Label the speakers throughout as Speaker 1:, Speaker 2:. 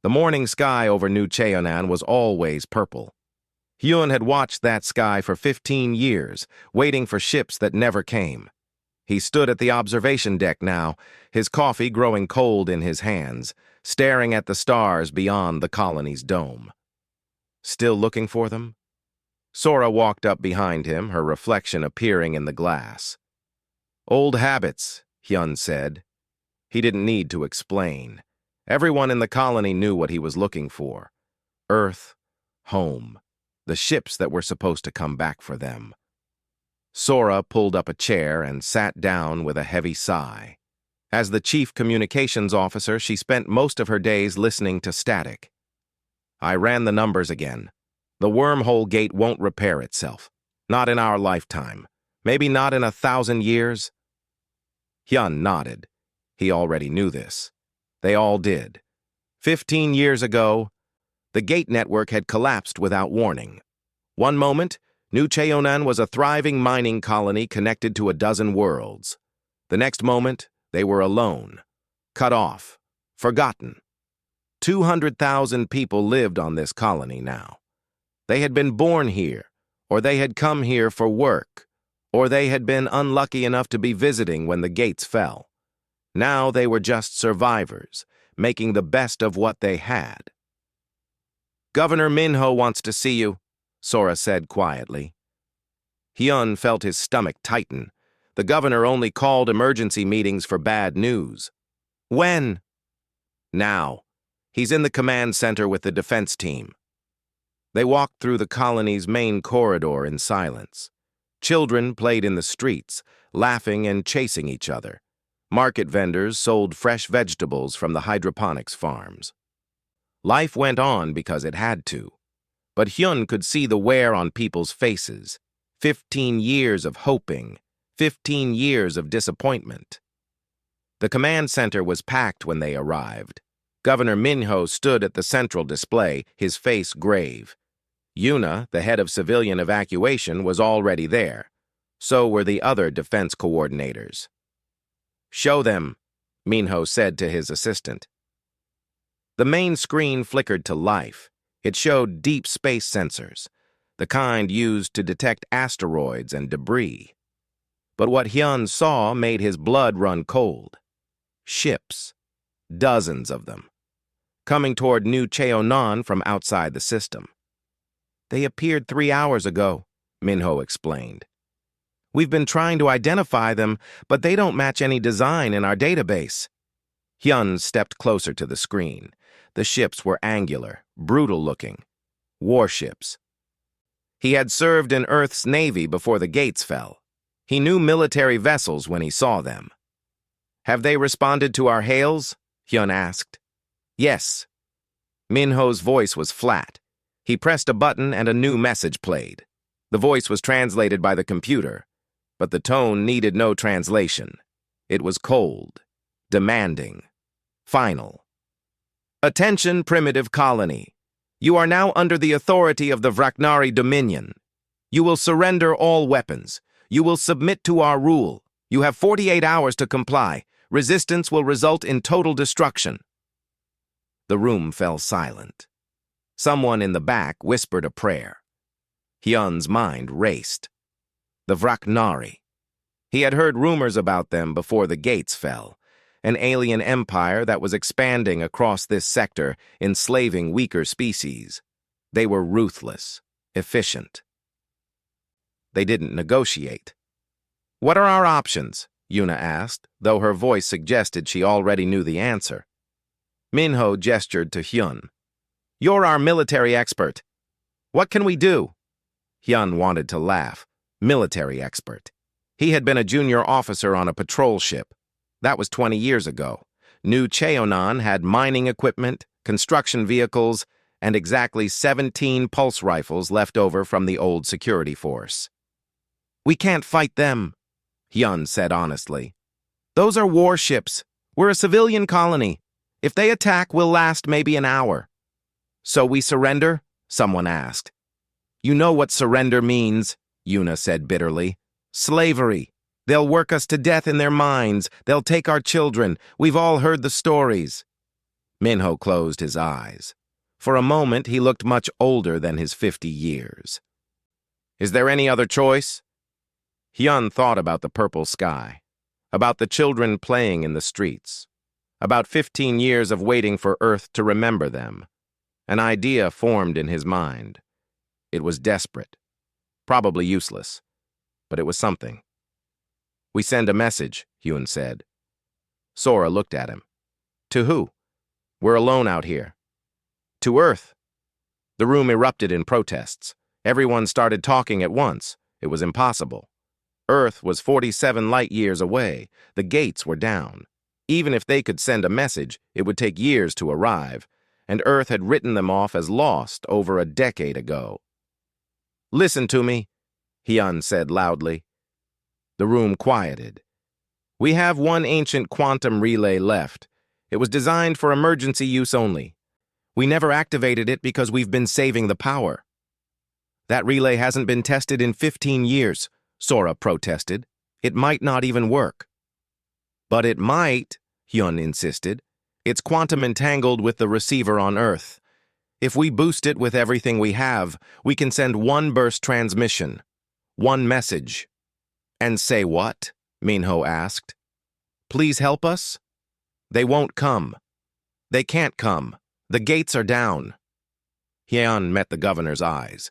Speaker 1: The morning sky over New Cheonan was always purple. Hyun had watched that sky for 15 years, waiting for ships that never came. He stood at the observation deck now, his coffee growing cold in his hands, staring at the stars beyond the colony's dome. Still looking for them? Sora walked up behind him, her reflection appearing in the glass. Old habits, Hyun said. He didn't need to explain. Everyone in the colony knew what he was looking for. Earth, home, the ships that were supposed to come back for them. Sora pulled up a chair and sat down with a heavy sigh. As the chief communications officer, she spent most of her days listening to static. I ran the numbers again. The wormhole gate won't repair itself. Not in our lifetime. Maybe not in 1,000 years. Hyun nodded. He already knew this. They all did. 15 years ago, the gate network had collapsed without warning. One moment, New Cheonan was a thriving mining colony connected to a dozen worlds. The next moment, they were alone, cut off, forgotten. 200,000 people lived on this colony now. They had been born here, or they had come here for work, or they had been unlucky enough to be visiting when the gates fell. Now they were just survivors, making the best of what they had. "Governor Minho wants to see you," Sora said quietly. Hyun felt his stomach tighten. The governor only called emergency meetings for bad news. "When?" "Now. He's in the command center with the defense team." They walked through the colony's main corridor in silence. Children played in the streets, laughing and chasing each other. Market vendors sold fresh vegetables from the hydroponics farms. Life went on because it had to. But Hyun could see the wear on people's faces. 15 years of hoping, 15 years of disappointment. The command center was packed when they arrived. Governor Minho stood at the central display, his face grave. Yuna, the head of civilian evacuation, was already there. So were the other defense coordinators. "Show them," Minho said to his assistant. The main screen flickered to life. It showed deep space sensors, the kind used to detect asteroids and debris. But what Hyun saw made his blood run cold. Ships, dozens of them, coming toward New Cheonan from outside the system. "They appeared 3 hours ago," Minho explained. "We've been trying to identify them, but they don't match any design in our database." Hyun stepped closer to the screen. The ships were angular, brutal-looking. Warships. He had served in Earth's Navy before the gates fell. He knew military vessels when he saw them. "Have they responded to our hails?" Hyun asked. "Yes." Minho's voice was flat. He pressed a button and a new message played. The voice was translated by the computer, but the tone needed no translation. It was cold, demanding, final. "Attention, primitive colony. You are now under the authority of the Vraknari Dominion. You will surrender all weapons. You will submit to our rule. You have 48 hours to comply. Resistance will result in total destruction." The room fell silent. Someone in the back whispered a prayer. Hyun's mind raced. The Vraknari. He had heard rumors about them before the gates fell. An alien empire that was expanding across this sector, enslaving weaker species. They were ruthless, efficient. They didn't negotiate. "What are our options?" Yuna asked, though her voice suggested she already knew the answer. Minho gestured to Hyun. "You're our military expert. What can we do?" Hyun wanted to laugh. Military expert. He had been a junior officer on a patrol ship. That was 20 years ago. New Cheonan had mining equipment, construction vehicles, and exactly 17 pulse rifles left over from the old security force. "We can't fight them," Hyun said honestly. "Those are warships. We're a civilian colony. If they attack, we'll last maybe an hour." "So we surrender?" someone asked. "You know what surrender means," Yuna said bitterly. "Slavery. They'll work us to death in their mines. They'll take our children. We've all heard the stories." Minho closed his eyes. For a moment, he looked much older than his 50 years. Is there any other choice? Hyun thought about the purple sky, about the children playing in the streets, about 15 years of waiting for Earth to remember them. An idea formed in his mind. It was desperate, probably useless, but it was something. We send a message, Hyun said. Sora looked at him. To who? We're alone out here. To Earth. The room erupted in protests. Everyone started talking at once. It was impossible. Earth was 47 light years away. The gates were down. Even if they could send a message, it would take years to arrive, and Earth had written them off as lost over a decade ago. Listen to me, Hyun said loudly. The room quieted. We have one ancient quantum relay left. It was designed for emergency use only. We never activated it because we've been saving the power. That relay hasn't been tested in 15 years, Sora protested. It might not even work. But it might, Hyun insisted. It's quantum entangled with the receiver on Earth. If we boost it with everything we have, we can send one burst transmission, one message. And say what? Minho asked. Please help us? They won't come. They can't come. The gates are down. Hyun met the governor's eyes.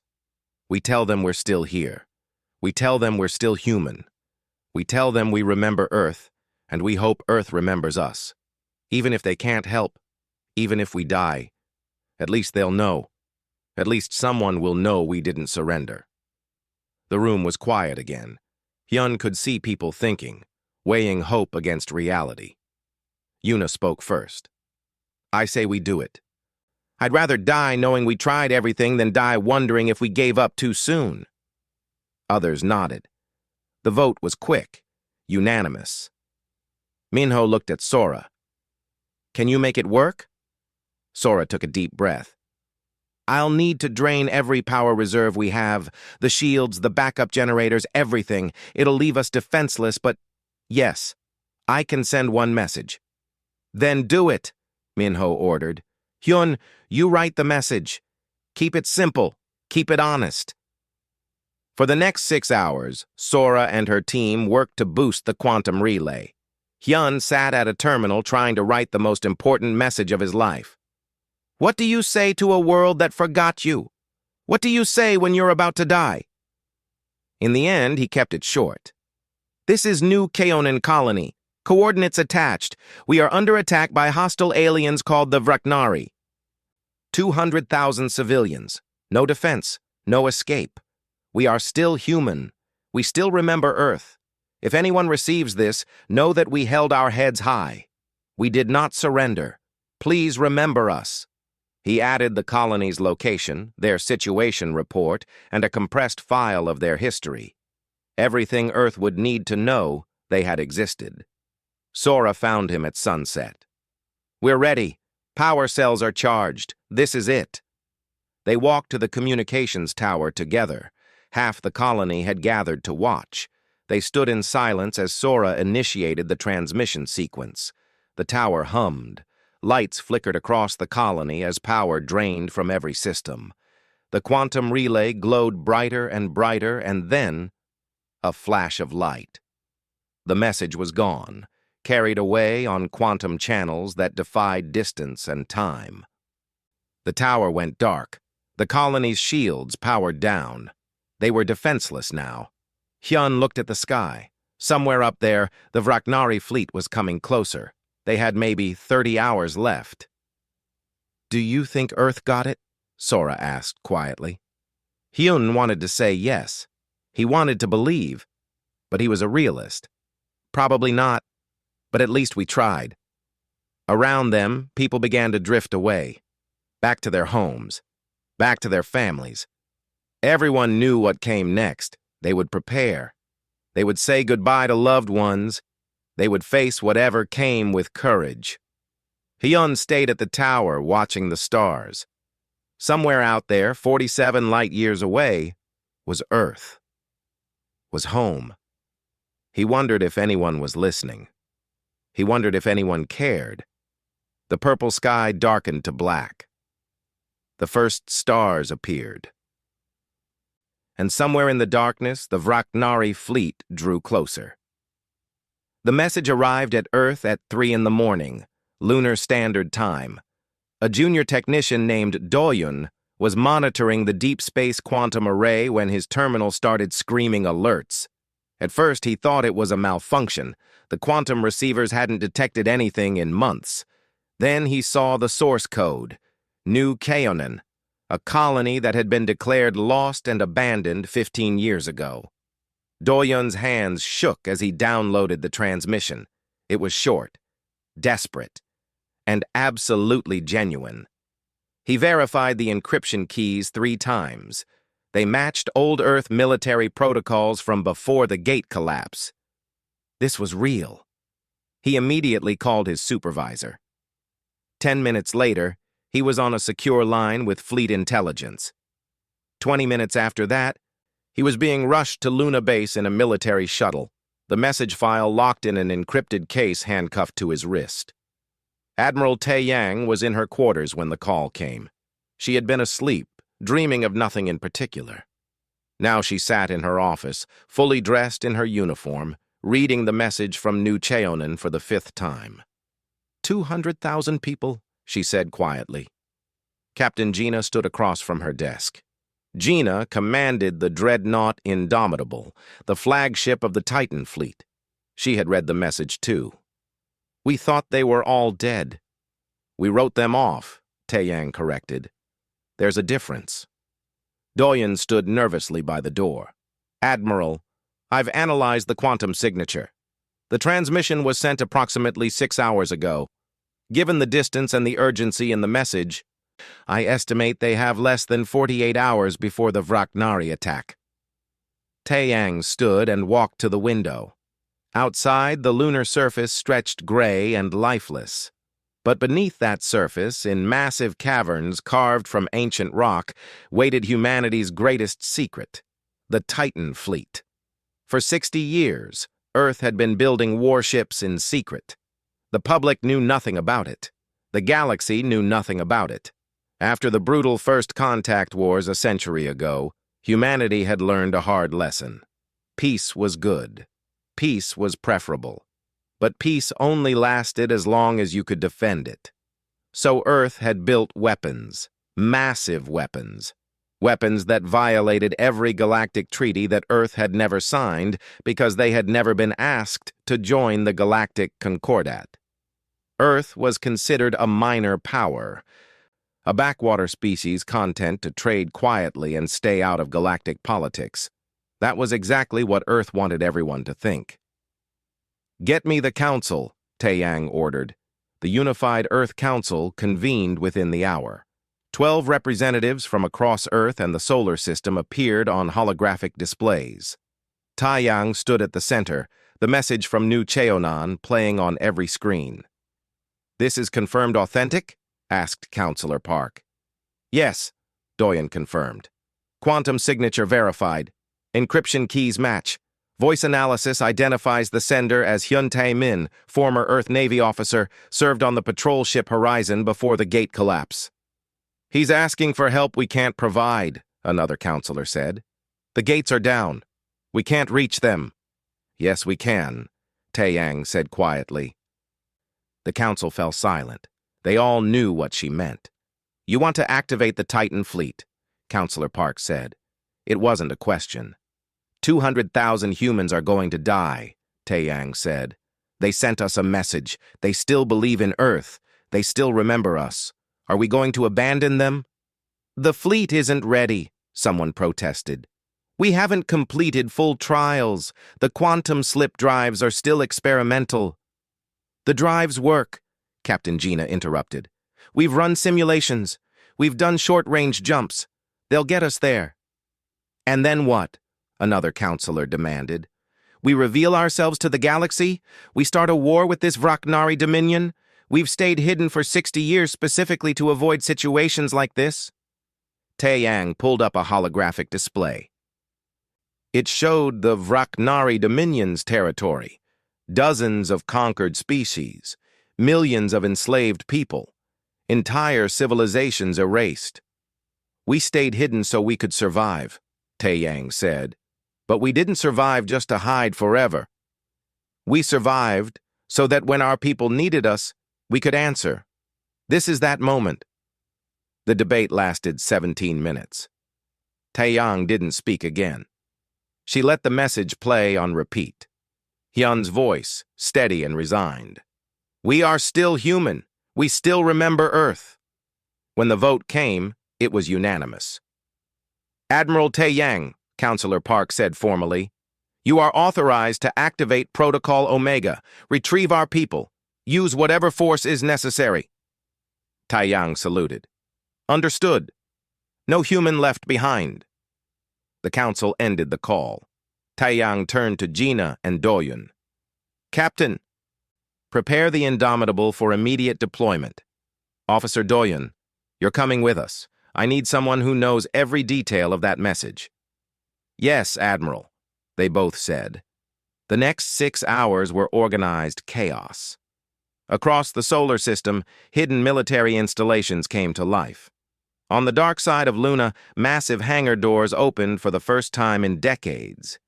Speaker 1: We tell them we're still here. We tell them we're still human. We tell them we remember Earth, and we hope Earth remembers us. Even if they can't help, even if we die, at least they'll know. At least someone will know we didn't surrender. The room was quiet again. Hyun could see people thinking, weighing hope against reality. Yuna spoke first. I say we do it. I'd rather die knowing we tried everything than die wondering if we gave up too soon. Others nodded. The vote was quick, unanimous. Minho looked at Sora. Can you make it work? Sora took a deep breath. I'll need to drain every power reserve we have, the shields, the backup generators, everything. It'll leave us defenseless, but yes, I can send one message. Then do it, Minho ordered. Hyun, you write the message. Keep it simple. Keep it honest. For the next 6 hours, Sora and her team worked to boost the quantum relay. Hyun sat at a terminal trying to write the most important message of his life. What do you say to a world that forgot you? What do you say when you're about to die? In the end, he kept it short. This is New Kaonan Colony. Coordinates attached. We are under attack by hostile aliens called the Vraknari. 200,000 civilians. No defense. No escape. We are still human. We still remember Earth. If anyone receives this, know that we held our heads high. We did not surrender. Please remember us. He added the colony's location, their situation report, and a compressed file of their history. Everything Earth would need to know they had existed. Sora found him at sunset. We're ready. Power cells are charged. This is it. They walked to the communications tower together. Half the colony had gathered to watch. They stood in silence as Sora initiated the transmission sequence. The tower hummed. Lights flickered across the colony as power drained from every system. The quantum relay glowed brighter and brighter, and then a flash of light. The message was gone, carried away on quantum channels that defied distance and time. The tower went dark. The colony's shields powered down. They were defenseless now. Hyun looked at the sky. Somewhere up there, the Vraknari fleet was coming closer. They had maybe 30 hours left. Do you think Earth got it? Sora asked quietly. Hyun wanted to say yes. He wanted to believe, but he was a realist. Probably not, but at least we tried. Around them, people began to drift away, back to their homes, back to their families. Everyone knew what came next. They would prepare. They would say goodbye to loved ones. They would face whatever came with courage. Hyun stayed at the tower watching the stars. Somewhere out there, 47 light years away, was Earth. Was home. He wondered if anyone was listening. He wondered if anyone cared. The purple sky darkened to black. The first stars appeared. And somewhere in the darkness, the Vraknari fleet drew closer. The message arrived at Earth at 3 in the morning, Lunar Standard Time. A junior technician named Doyun was monitoring the deep space quantum array when his terminal started screaming alerts. At first, he thought it was a malfunction. The quantum receivers hadn't detected anything in months. Then he saw the source code, New Kaonan, a colony that had been declared lost and abandoned 15 years ago. Doyun's hands shook as he downloaded the transmission. It was short, desperate, and absolutely genuine. He verified the encryption keys 3 times. They matched old Earth military protocols from before the gate collapse. This was real. He immediately called his supervisor. 10 minutes later, he was on a secure line with fleet intelligence. 20 minutes after that, he was being rushed to Luna Base in a military shuttle, the message file locked in an encrypted case handcuffed to his wrist. Admiral Tae-yang was in her quarters when the call came. She had been asleep, dreaming of nothing in particular. Now she sat in her office, fully dressed in her uniform, reading the message from New Cheonan for the 5th time. 200,000 people, she said quietly. Captain Gina stood across from her desk. Gina commanded the dreadnought Indomitable, the flagship of the Titan fleet. She had read the message too. We thought they were all dead. We wrote them off, Tae-yang corrected. There's a difference. Doyen stood nervously by the door. Admiral, I've analyzed the quantum signature. The transmission was sent approximately 6 hours ago. Given the distance and the urgency in the message, I estimate they have less than 48 hours before the Vraknari attack. Tae-yang stood and walked to the window. Outside, the lunar surface stretched gray and lifeless. But beneath that surface, in massive caverns carved from ancient rock, waited humanity's greatest secret, the Titan fleet. For 60 years, Earth had been building warships in secret. The public knew nothing about it. The galaxy knew nothing about it. After the brutal First Contact Wars a century ago, humanity had learned a hard lesson. Peace was good. Peace was preferable. But peace only lasted as long as you could defend it. So Earth had built weapons, massive weapons, weapons that violated every galactic treaty that Earth had never signed because they had never been asked to join the Galactic Concordat. Earth was considered a minor power, a backwater species content to trade quietly and stay out of galactic politics. That was exactly what Earth wanted everyone to think. Get me the Council, Tae-yang ordered. The Unified Earth Council convened within the hour. 12 representatives from across Earth and the solar system appeared on holographic displays. Tae-yang stood at the center, the message from New Cheonan playing on every screen. This is confirmed authentic? Asked Counselor Park. Yes, Doyen confirmed. Quantum signature verified. Encryption keys match. Voice analysis identifies the sender as Hyun Tae-min, former Earth Navy officer, served on the patrol ship Horizon before the gate collapse. He's asking for help we can't provide, another counselor said. The gates are down. We can't reach them. Yes, we can, Tae-yang said quietly. The council fell silent. They all knew what she meant. You want to activate the Titan fleet, Counselor Park said. It wasn't a question. 200,000 humans are going to die, Tae-yang said. They sent us a message. They still believe in Earth. They still remember us. Are we going to abandon them? The fleet isn't ready, someone protested. We haven't completed full trials. The quantum slip drives are still experimental. The drives work, Captain Gina interrupted. We've run simulations. We've done short-range jumps. They'll get us there. And then what? Another counselor demanded. We reveal ourselves to the galaxy? We start a war with this Vraknari Dominion? We've stayed hidden for 60 years specifically to avoid situations like this? Tae-yang pulled up a holographic display. It showed the Vraknari Dominion's territory, dozens of conquered species, millions of enslaved people, entire civilizations erased. We stayed hidden so we could survive, Taeyang said. But we didn't survive just to hide forever. We survived so that when our people needed us, we could answer. This is that moment. The debate lasted 17 minutes. Taeyang didn't speak again. She let the message play on repeat. Hyun's voice, steady and resigned. We are still human. We still remember Earth. When the vote came, it was unanimous. Admiral Taeyang, Counselor Park said formally, you are authorized to activate Protocol Omega, retrieve our people, use whatever force is necessary. Taeyang saluted. Understood. No human left behind. The council ended the call. Taeyang turned to Gina and Doyun. Captain, prepare the Indomitable for immediate deployment. Officer Doyun, you're coming with us. I need someone who knows every detail of that message. Yes, Admiral, they both said. The next 6 hours were organized chaos. Across the solar system, hidden military installations came to life. On the dark side of Luna, massive hangar doors opened for the first time in decades.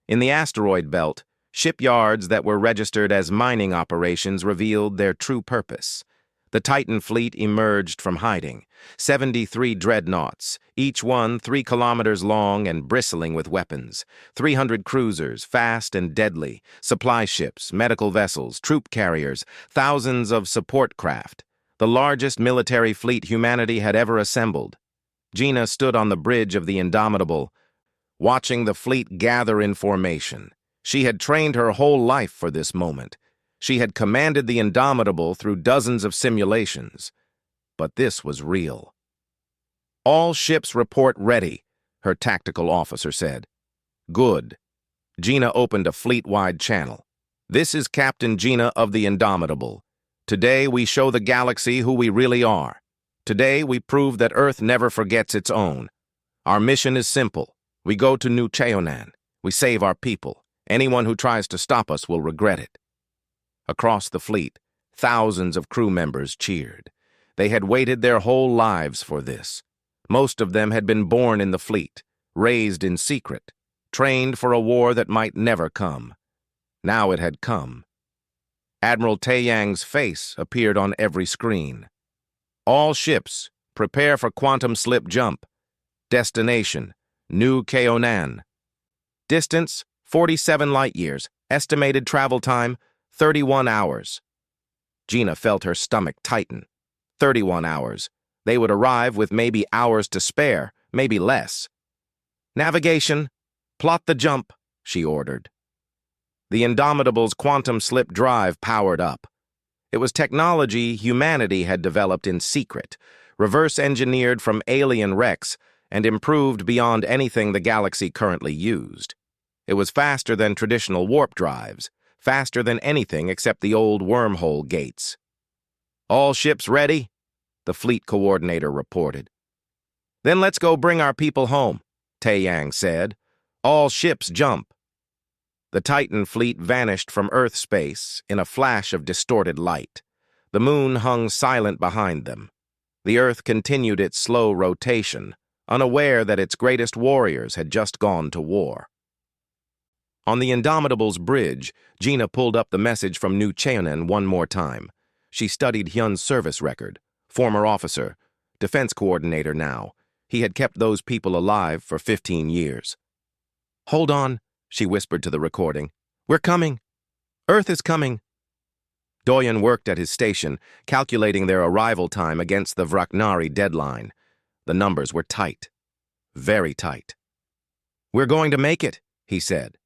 Speaker 1: In the asteroid belt, shipyards that were registered as mining operations revealed their true purpose. The Titan fleet emerged from hiding, 73 dreadnoughts, each one 3 kilometers long and bristling with weapons, 300 cruisers, fast and deadly, supply ships, medical vessels, troop carriers, thousands of support craft, the largest military fleet humanity had ever assembled. Gina stood on the bridge of the Indomitable, watching the fleet gather in formation. She had trained her whole life for this moment. She had commanded the Indomitable through dozens of simulations. But this was real. All ships report ready, her tactical officer said. Good. Gina opened a fleet-wide channel. This is Captain Gina of the Indomitable. Today we show the galaxy who we really are. Today we prove that Earth never forgets its own. Our mission is simple. We go to New Cheonan. We save our people. Anyone who tries to stop us will regret it. Across the fleet, thousands of crew members cheered. They had waited their whole lives for this. Most of them had been born in the fleet, raised in secret, trained for a war that might never come. Now it had come. Admiral Taeyang's face appeared on every screen. All ships, prepare for quantum slip jump. Destination, New Cheonan. Distance, 47 light-years. Estimated travel time, 31 hours. Gina felt her stomach tighten. 31 hours. They would arrive with maybe hours to spare, maybe less. Navigation, plot the jump, she ordered. The Indomitable's quantum slip drive powered up. It was technology humanity had developed in secret, reverse-engineered from alien wrecks, and improved beyond anything the galaxy currently used. It was faster than traditional warp drives, faster than anything except the old wormhole gates. All ships ready? The fleet coordinator reported. Then let's go bring our people home, Taeyang said. All ships jump. The Titan fleet vanished from Earth space in a flash of distorted light. The moon hung silent behind them. The Earth continued its slow rotation, unaware that its greatest warriors had just gone to war. On the Indomitable's bridge, Gina pulled up the message from New Cheonan one more time. She studied Hyun's service record. Former officer, defense coordinator now. He had kept those people alive for 15 years. Hold on, she whispered to the recording. We're coming. Earth is coming. Doyen worked at his station, calculating their arrival time against the Vraknari deadline. The numbers were tight. Very tight. We're going to make it, he said,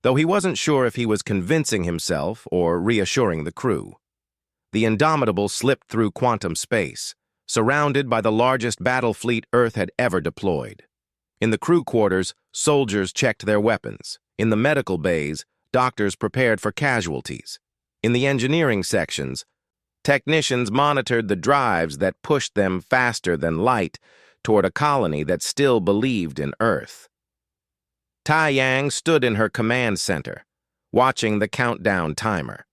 Speaker 1: though he wasn't sure if he was convincing himself or reassuring the crew. The Indomitable slipped through quantum space, surrounded by the largest battle fleet Earth had ever deployed. In the crew quarters, soldiers checked their weapons. In the medical bays, doctors prepared for casualties. In the engineering sections, technicians monitored the drives that pushed them faster than light toward a colony that still believed in Earth. Taeyang stood in her command center, watching the countdown timer.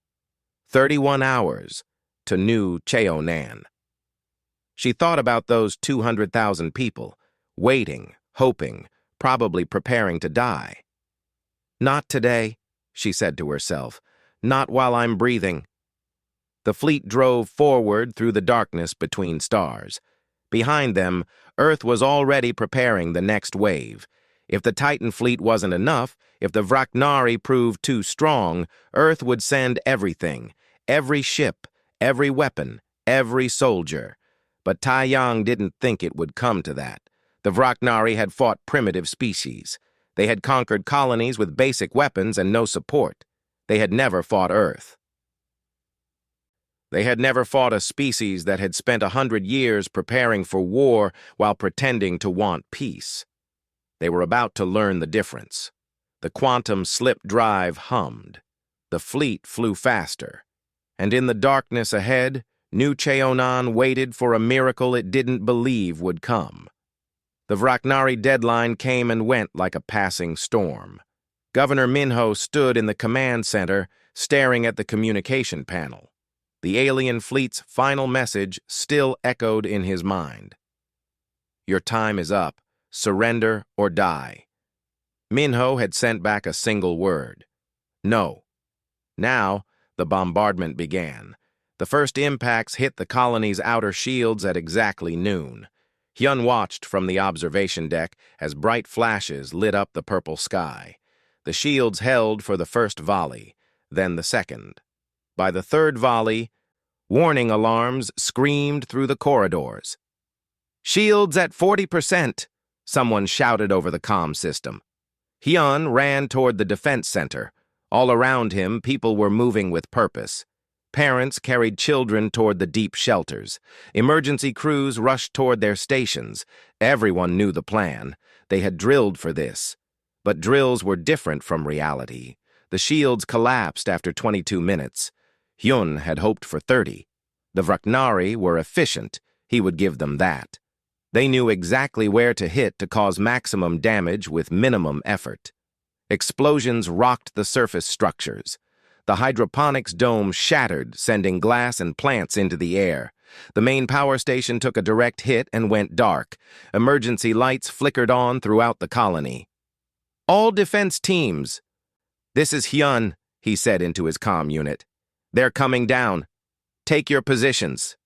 Speaker 1: 31 hours, to New Cheonan. She thought about those 200,000 people, waiting, hoping, probably preparing to die. "Not today," she said to herself. "Not while I'm breathing." The fleet drove forward through the darkness between stars. Behind them, Earth was already preparing the next wave. If the Titan fleet wasn't enough, if the Vraknari proved too strong, Earth would send everything, every ship, every weapon, every soldier. But Taiyang didn't think it would come to that. The Vraknari had fought primitive species. They had conquered colonies with basic weapons and no support. They had never fought Earth. They had never fought a species that had spent 100 years preparing for war while pretending to want peace. They were about to learn the difference. The quantum slip drive hummed. The fleet flew faster. And in the darkness ahead, New Cheonan waited for a miracle it didn't believe would come. The Vraknari deadline came and went like a passing storm. Governor Minho stood in the command center, staring at the communication panel. The alien fleet's final message still echoed in his mind. "Your time is up. Surrender or die." Minho had sent back a single word: "No." Now, the bombardment began. The first impacts hit the colony's outer shields at exactly noon. Hyun watched from the observation deck as bright flashes lit up the purple sky. The shields held for the first volley, then the second. By the third volley, warning alarms screamed through the corridors. "Shields at 40%, someone shouted over the comm system. Hyun ran toward the defense center. All around him, people were moving with purpose. Parents carried children toward the deep shelters. Emergency crews rushed toward their stations. Everyone knew the plan. They had drilled for this. But drills were different from reality. The shields collapsed after 22 minutes. Hyun had hoped for 30. The Vraknari were efficient. He would give them that. They knew exactly where to hit to cause maximum damage with minimum effort. Explosions rocked the surface structures. The hydroponics dome shattered, sending glass and plants into the air. The main power station took a direct hit and went dark. Emergency lights flickered on throughout the colony. "All defense teams." "This is Hyun," he said into his comm unit. "They're coming down. Take your positions."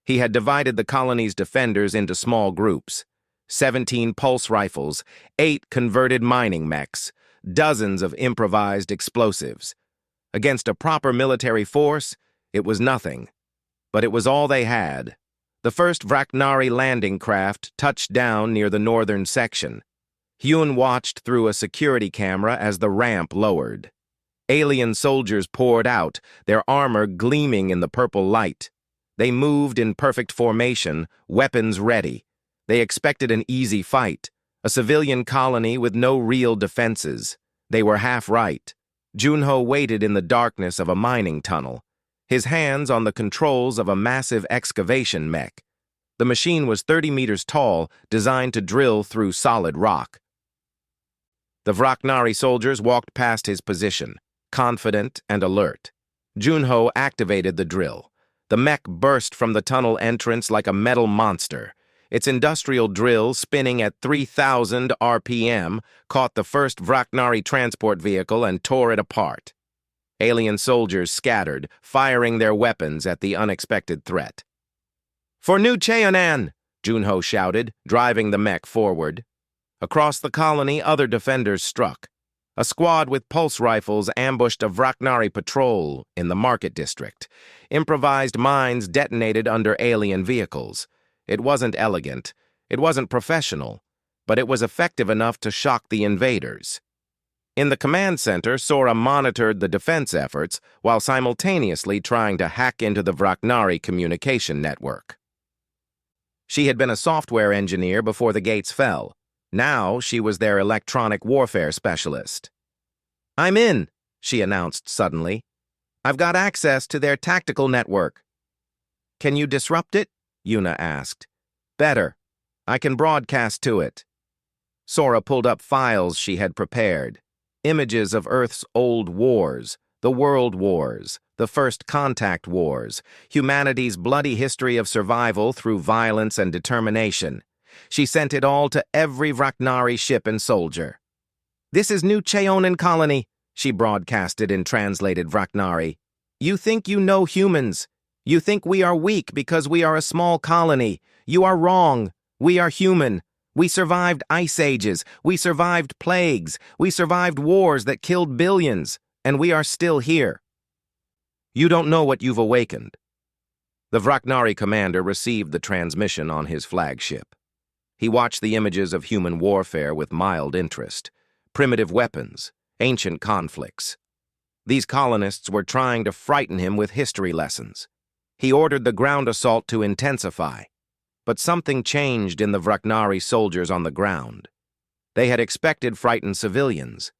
Speaker 1: He had divided the colony's defenders into small groups. 17 pulse rifles, 8 converted mining mechs, dozens of improvised explosives. Against a proper military force, it was nothing. But it was all they had. The first Vraknari landing craft touched down near the northern section. Hyun watched through a security camera as the ramp lowered. Alien soldiers poured out, their armor gleaming in the purple light. They moved in perfect formation, weapons ready. They expected an easy fight, a civilian colony with no real defenses. They were half right. Junho waited in the darkness of a mining tunnel, his hands on the controls of a massive excavation mech. The machine was 30 meters tall, designed to drill through solid rock. The Vraknari soldiers walked past his position, confident and alert. Junho activated the drill. The mech burst from the tunnel entrance like a metal monster. Its industrial drill, spinning at 3,000 RPM, caught the first Vraknari transport vehicle and tore it apart. Alien soldiers scattered, firing their weapons at the unexpected threat. "For New Cheonan!" Junho shouted, driving the mech forward. Across the colony, other defenders struck. A squad with pulse rifles ambushed a Vraknari patrol in the market district. Improvised mines detonated under alien vehicles. It wasn't elegant, it wasn't professional, but it was effective enough to shock the invaders. In the command center, Sora monitored the defense efforts while simultaneously trying to hack into the Vraknari communication network. She had been a software engineer before the gates fell. Now she was their electronic warfare specialist. "I'm in," she announced suddenly. "I've got access to their tactical network." "Can you disrupt it?" Yuna asked. "Better. I can broadcast to it." Sora pulled up files she had prepared. Images of Earth's old wars, the World Wars, the First Contact Wars, humanity's bloody history of survival through violence and determination. She sent it all to every Vraknari ship and soldier. "This is New Cheonan colony," she broadcasted in translated Vraknari. "You think you know humans. You think we are weak because we are a small colony. You are wrong. We are human. We survived ice ages. We survived plagues. We survived wars that killed billions. And we are still here. You don't know what you've awakened." The Vraknari commander received the transmission on his flagship. He watched the images of human warfare with mild interest. Primitive weapons, ancient conflicts. These colonists were trying to frighten him with history lessons. He ordered the ground assault to intensify. But something changed in the Vraknari soldiers on the ground. They had expected frightened civilians.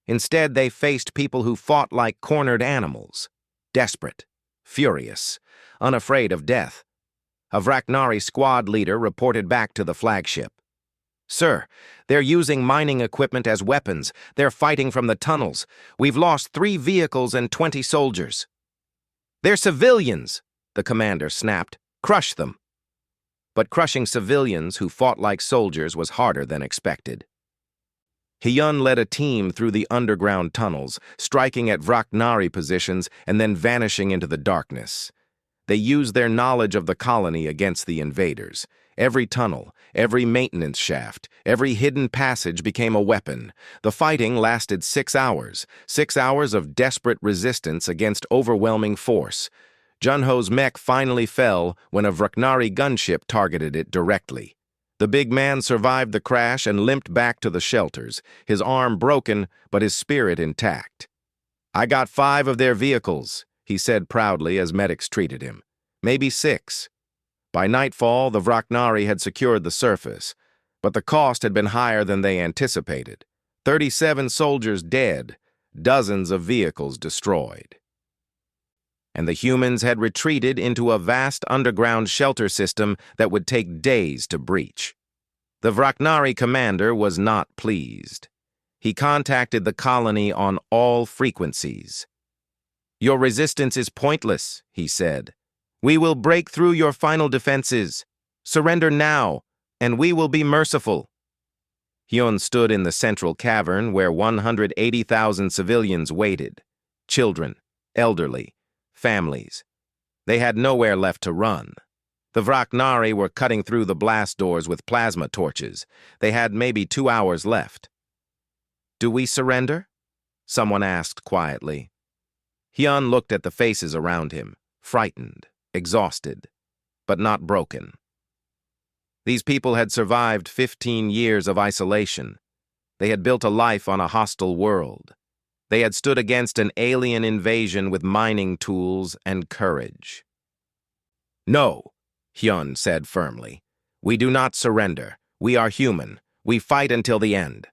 Speaker 1: Instead, they faced people who fought like cornered animals. Desperate, furious, unafraid of death. A Vraknari squad leader reported back to the flagship. "Sir, they're using mining equipment as weapons. They're fighting from the tunnels. We've lost 3 vehicles and 20 soldiers." "They're civilians," the commander snapped. "Crush them." But crushing civilians who fought like soldiers was harder than expected. Hyun led a team through the underground tunnels, striking at Vraknari positions and then vanishing into the darkness. They used their knowledge of the colony against the invaders. Every tunnel, every maintenance shaft, every hidden passage became a weapon. The fighting lasted 6 hours, 6 hours of desperate resistance against overwhelming force. Junho's mech finally fell when a Vraknari gunship targeted it directly. The big man survived the crash and limped back to the shelters, his arm broken but his spirit intact. "I got 5 of their vehicles," he said proudly as medics treated him. "Maybe 6. By nightfall, the Vraknari had secured the surface, but the cost had been higher than they anticipated. 37 soldiers dead, dozens of vehicles destroyed. And the humans had retreated into a vast underground shelter system that would take days to breach. The Vraknari commander was not pleased. He contacted the colony on all frequencies. "Your resistance is pointless," he said. "We will break through your final defenses. Surrender now, and we will be merciful." Hyun stood in the central cavern where 180,000 civilians waited. Children, elderly, families. They had nowhere left to run. The Vraknari were cutting through the blast doors with plasma torches. They had maybe 2 hours left. "Do we surrender?" someone asked quietly. Hyun looked at the faces around him, frightened, exhausted, but not broken. These people had survived 15 years of isolation. They had built a life on a hostile world. They had stood against an alien invasion with mining tools and courage. "No," Hyun said firmly. "We do not surrender. We are human. We fight until the end."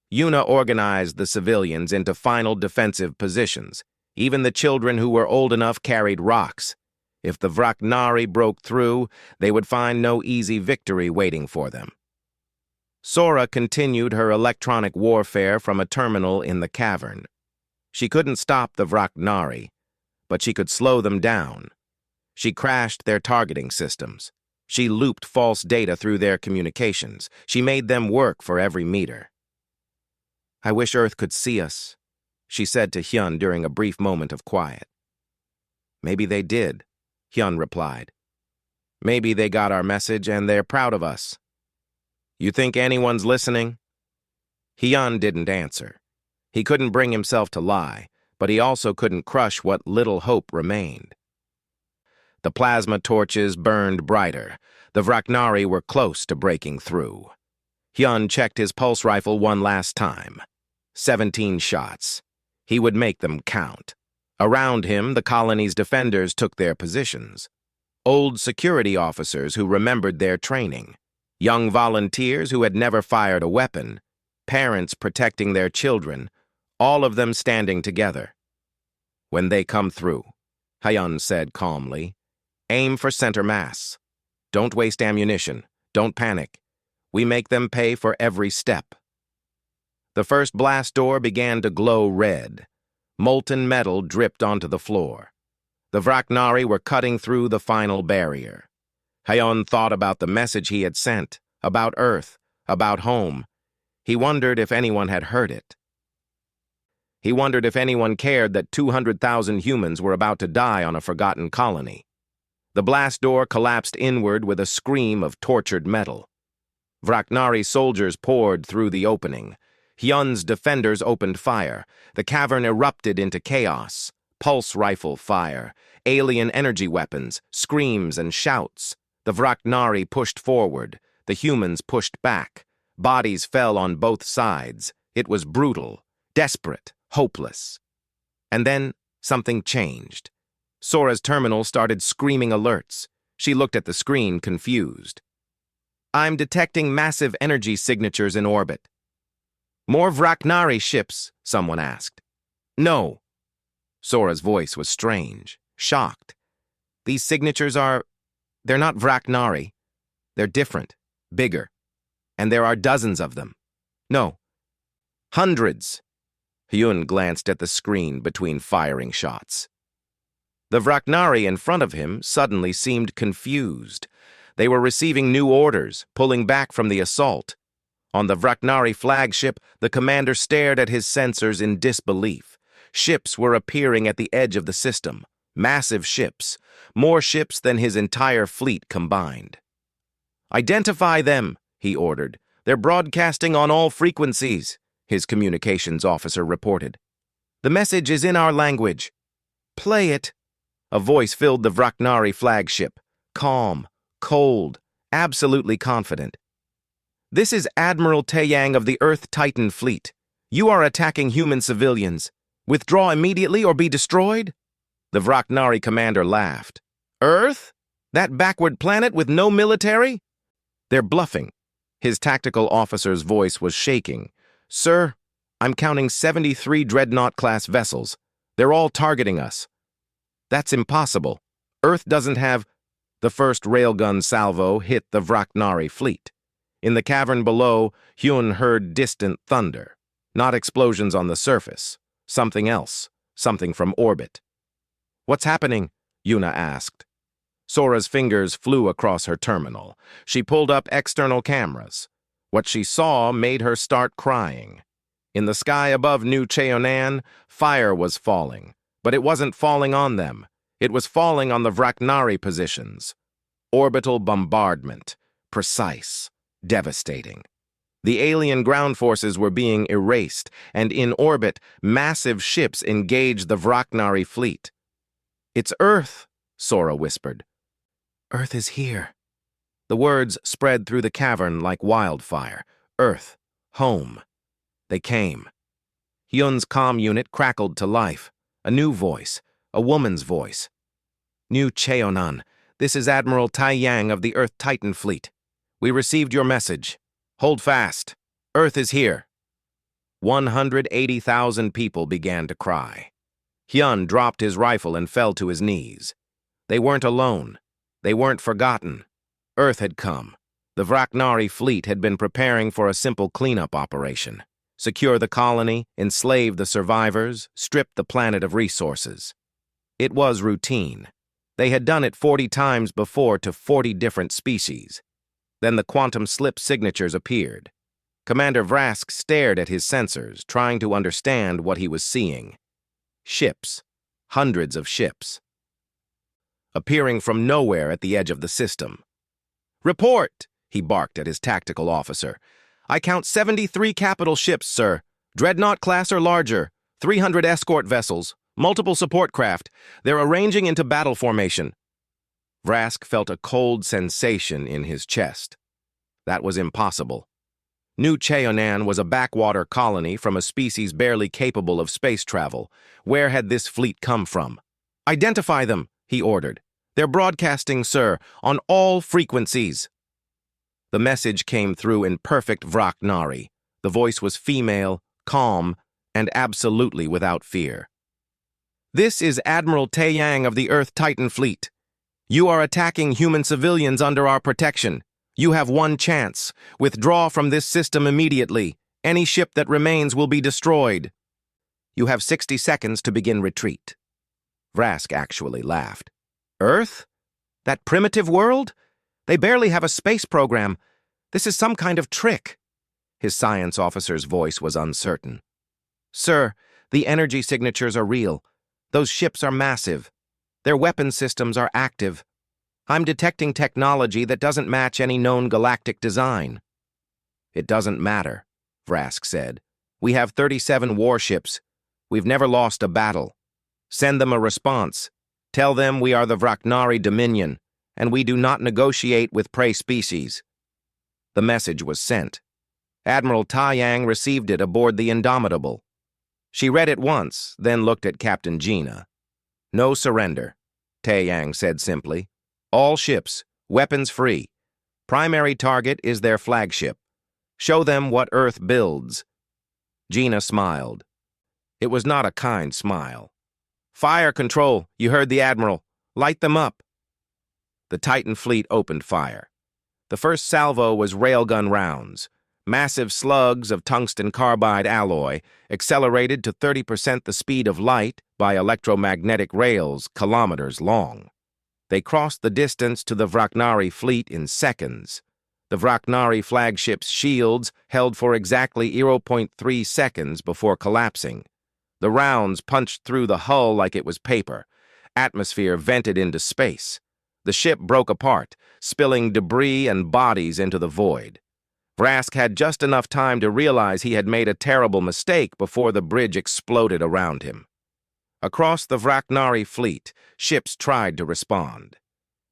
Speaker 1: Yuna organized the civilians into final defensive positions. Even the children who were old enough carried rocks. If the Vraknari broke through, they would find no easy victory waiting for them. Sora continued her electronic warfare from a terminal in the cavern. She couldn't stop the Vraknari, but she could slow them down. She crashed their targeting systems. She looped false data through their communications. She made them work for every meter. "I wish Earth could see us," she said to Hyun during a brief moment of quiet. "Maybe they did," Hyun replied. "Maybe they got our message and they're proud of us. You think anyone's listening?" Hyun didn't answer. He couldn't bring himself to lie, but he also couldn't crush what little hope remained. The plasma torches burned brighter. The Vraknari were close to breaking through. Hyun checked his pulse rifle one last time. 17 shots. He would make them count. Around him, the colony's defenders took their positions. Old security officers who remembered their training. Young volunteers who had never fired a weapon. Parents protecting their children. All of them standing together. "When they come through," Hyun said calmly, "aim for center mass. Don't waste ammunition. Don't panic. We make them pay for every step." The first blast door began to glow red. Molten metal dripped onto the floor. The Vraknari were cutting through the final barrier. Hyun thought about the message he had sent, about Earth, about home. He wondered if anyone had heard it. He wondered if anyone cared that 200,000 humans were about to die on a forgotten colony. The blast door collapsed inward with a scream of tortured metal. Vraknari soldiers poured through the opening. Hyun's defenders opened fire. The cavern erupted into chaos. Pulse rifle fire, alien energy weapons, screams and shouts. The Vraknari pushed forward. The humans pushed back. Bodies fell on both sides. It was brutal, desperate, hopeless. And then something changed. Sora's terminal started screaming alerts. She looked at the screen, confused. "I'm detecting massive energy signatures in orbit." "More Vraknari ships?" someone asked. "No." Sora's voice was strange, shocked. "These signatures they're not Vraknari. They're different, bigger. And there are dozens of them. No, hundreds." Hyun glanced at the screen between firing shots. The Vraknari in front of him suddenly seemed confused. They were receiving new orders, pulling back from the assault. On the Vraknari flagship, the commander stared at his sensors in disbelief. Ships were appearing at the edge of the system. Massive ships. More ships than his entire fleet combined. "Identify them," he ordered. "They're broadcasting on all frequencies," his communications officer reported. "The message is in our language." "Play it." A voice filled the Vraknari flagship. Calm, cold, absolutely confident. "This is Admiral Taeyang of the Earth Titan Fleet. You are attacking human civilians. Withdraw immediately or be destroyed?" The Vraknari commander laughed. "Earth? That backward planet with no military?" "They're bluffing." His tactical officer's voice was shaking. "Sir, I'm counting 73 Dreadnought-class vessels. They're all targeting us." "That's impossible. Earth doesn't have—" The first railgun salvo hit the Vraknari fleet. In the cavern below, Hyun heard distant thunder. Not explosions on the surface. Something else. Something from orbit. "What's happening?" Yuna asked. Sora's fingers flew across her terminal. She pulled up external cameras. What she saw made her start crying. In the sky above New Cheonan, fire was falling. But it wasn't falling on them. It was falling on the Vraknari positions. Orbital bombardment. Precise. Devastating. The alien ground forces were being erased, and in orbit, massive ships engaged the Vraknari fleet. "It's Earth," Sora whispered. "Earth is here." The words spread through the cavern like wildfire. Earth. Home. They came. Hyun's comm unit crackled to life. A new voice. A woman's voice. "New Cheonan, this is Admiral Taeyang of the Earth Titan Fleet. We received your message. Hold fast. Earth is here." 180,000 people began to cry. Hyun dropped his rifle and fell to his knees. They weren't alone. They weren't forgotten. Earth had come. The Vraknari fleet had been preparing for a simple cleanup operation. Secure the colony, enslave the survivors, strip the planet of resources. It was routine. They had done it 40 times before to 40 different species. Then the quantum slip signatures appeared. Commander Vrask stared at his sensors, trying to understand what he was seeing. Ships. Hundreds of ships. Appearing from nowhere at the edge of the system. "Report!" he barked at his tactical officer. "I count 73 capital ships, sir. Dreadnought class or larger. 300 escort vessels. Multiple support craft. They're arranging into battle formation." Vrask felt a cold sensation in his chest. That was impossible. New Cheonan was a backwater colony from a species barely capable of space travel. Where had this fleet come from? "Identify them," he ordered. "They're broadcasting, sir, on all frequencies." The message came through in perfect Vraknari. The voice was female, calm, and absolutely without fear. "This is Admiral Taeyang of the Earth Titan Fleet. You are attacking human civilians under our protection. You have one chance. Withdraw from this system immediately. Any ship that remains will be destroyed." You have 60 seconds to begin retreat. Vrask actually laughed. Earth? That primitive world? They barely have a space program. This is some kind of trick. His science officer's voice was uncertain. Sir, the energy signatures are real. Those ships are massive. Their weapon systems are active. I'm detecting technology that doesn't match any known galactic design. It doesn't matter, Vrask said. We have 37 warships. We've never lost a battle. Send them a response. Tell them we are the Vraknari Dominion, and we do not negotiate with prey species. The message was sent. Admiral Taiyang received it aboard the Indomitable. She read it once, then looked at Captain Gina. No surrender, Taiyang said simply. All ships, weapons free. Primary target is their flagship. Show them what Earth builds. Gina smiled. It was not a kind smile. Fire control, you heard the Admiral. Light them up. The Titan fleet opened fire. The first salvo was railgun rounds. Massive slugs of tungsten carbide alloy, accelerated to 30% the speed of light by electromagnetic rails kilometers long. They crossed the distance to the Vraknari fleet in seconds. The Vraknari flagship's shields held for exactly 0.3 seconds before collapsing. The rounds punched through the hull like it was paper. Atmosphere vented into space. The ship broke apart, spilling debris and bodies into the void. Vrask had just enough time to realize he had made a terrible mistake before the bridge exploded around him. Across the Vraknari fleet, ships tried to respond.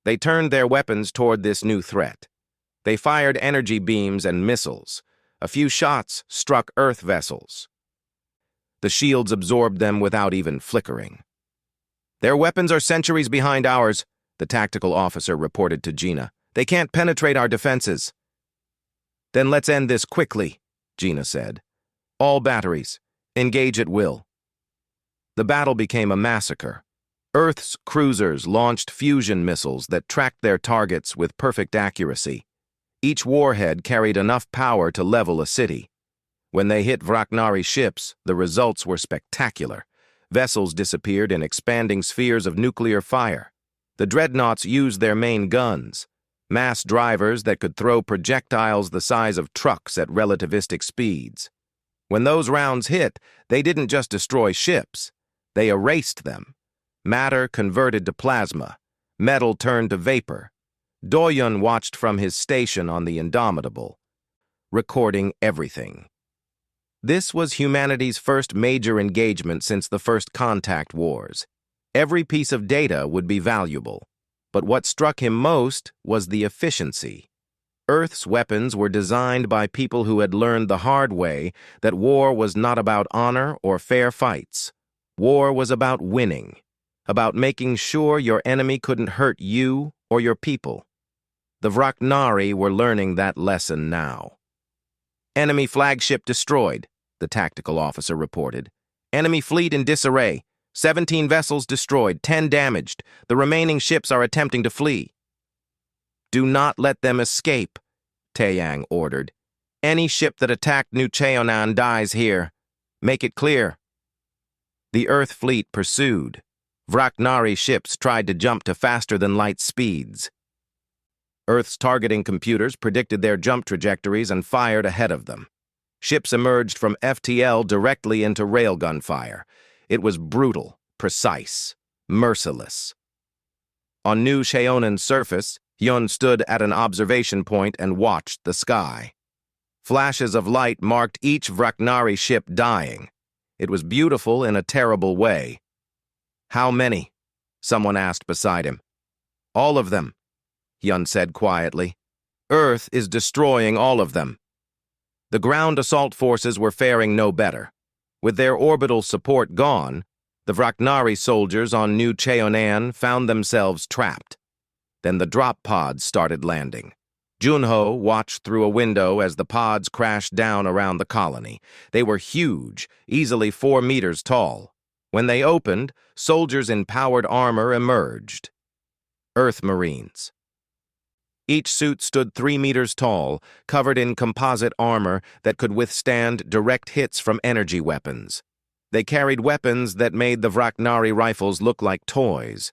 Speaker 1: They turned their weapons toward this new threat. They fired energy beams and missiles. A few shots struck Earth vessels. The shields absorbed them without even flickering. Their weapons are centuries behind ours, the tactical officer reported to Gina. They can't penetrate our defenses. Then let's end this quickly, Gina said. All batteries, engage at will. The battle became a massacre. Earth's cruisers launched fusion missiles that tracked their targets with perfect accuracy. Each warhead carried enough power to level a city. When they hit Vraknari ships, the results were spectacular. Vessels disappeared in expanding spheres of nuclear fire. The dreadnoughts used their main guns, mass drivers that could throw projectiles the size of trucks at relativistic speeds. When those rounds hit, they didn't just destroy ships. They erased them. Matter converted to plasma. Metal turned to vapor. Doyun watched from his station on the Indomitable, recording everything. This was humanity's first major engagement since the First Contact Wars. Every piece of data would be valuable. But what struck him most was the efficiency. Earth's weapons were designed by people who had learned the hard way that war was not about honor or fair fights. War was about winning, about making sure your enemy couldn't hurt you or your people. The Vraknari were learning that lesson now. Enemy flagship destroyed, the tactical officer reported. Enemy fleet in disarray. 17 vessels destroyed, 10 damaged. The remaining ships are attempting to flee. Do not let them escape, Taiyang ordered. Any ship that attacked New Cheonan dies here. Make it clear. The Earth fleet pursued. Vraknari ships tried to jump to faster-than-light speeds. Earth's targeting computers predicted their jump trajectories and fired ahead of them. Ships emerged from FTL directly into railgun fire. It was brutal, precise, merciless. On New Cheonan's surface, Hyun stood at an observation point and watched the sky. Flashes of light marked each Vraknari ship dying. It was beautiful in a terrible way. How many? Someone asked beside him. All of them, Hyun said quietly. Earth is destroying all of them. The ground assault forces were faring no better. With their orbital support gone, the Vraknari soldiers on New Cheonan found themselves trapped. Then the drop pods started landing. Junho watched through a window as the pods crashed down around the colony. They were huge, easily 4 meters tall. When they opened, soldiers in powered armor emerged. Earth Marines. Each suit stood 3 meters tall, covered in composite armor that could withstand direct hits from energy weapons. They carried weapons that made the Vraknari rifles look like toys,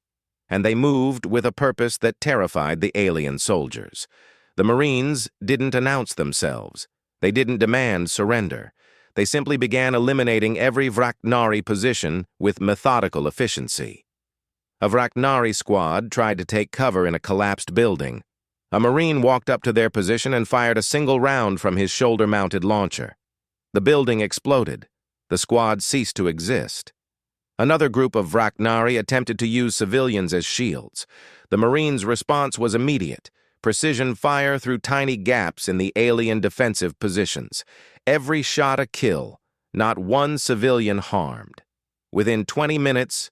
Speaker 1: and they moved with a purpose that terrified the alien soldiers. The Marines didn't announce themselves. They didn't demand surrender. They simply began eliminating every Vraknari position with methodical efficiency. A Vraknari squad tried to take cover in a collapsed building. A Marine walked up to their position and fired a single round from his shoulder-mounted launcher. The building exploded. The squad ceased to exist. Another group of Vraknari attempted to use civilians as shields. The Marines' response was immediate. Precision fire through tiny gaps in the alien defensive positions. Every shot a kill, not one civilian harmed. Within 20 minutes,